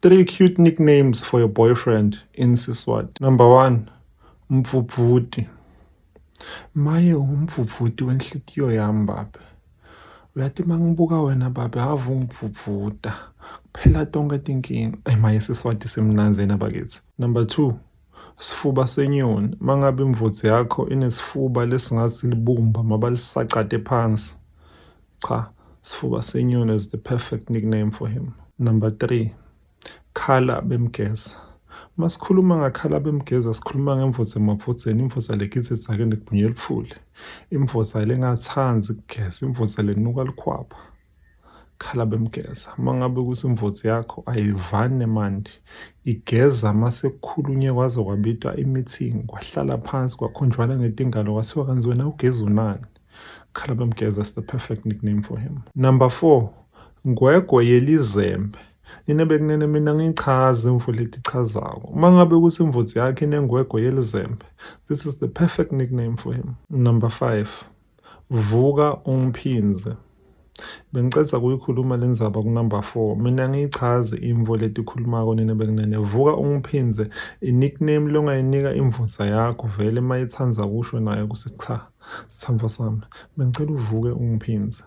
3 cute nicknames for your boyfriend in Siswati. Number 1, Mvubvuti. Maye umvubvuti wenhlitiyo yami babe. Uyathi mangibuka wena babe ave ungivuvvuta. Kuphela tonke tinkinga. Maye Siswati simnanzi bakithi. Number 2, sifuba senyoni. Mangabe imvutsi yakho inesifuba lesingathi libumba mabalisacade phansi. Cha, sifuba senyoni is the perfect nickname for him. Number 3, khala bemgeza. Masikhuluma ngakhala bemgeza sikhuluma ngemvutsa emafutseni, imvutsa lekithi ake nekubunye elifule. Imvutsa lengathandi ukugeza, imvutsa lenuka likhwapha. Khala bemgeza. Mangabe kusimvutsi yakho ayivani nemandi. Igeza mase kukhulunye kwaze kwabitwa i-meeting, kwahlala phansi kwakhonjwana ngetingalo kwathiwa kanzi wena ugeza unani. Khala bemgeza is the perfect nickname for him. Number 4, ngwegwe yelizembe. Nina bekunene mina ngichaze imvula etichazako. Mangabe kuthi imvutsi yakhe inengwegwe yelizembe, this is the perfect nickname for him. Number 5, vuka ungiphinze. Bengicela kuyikhuluma le ndzaba ku-number 4. Mina ngiyichaze imvo letikhulumako nina bekunene. Vuka ungiphinze i-nickname longayinika imvutsa yakho vele mayitsanza kusho nayo kusi cha, sitsamva sami. Bengicela uvuke ungiphinze.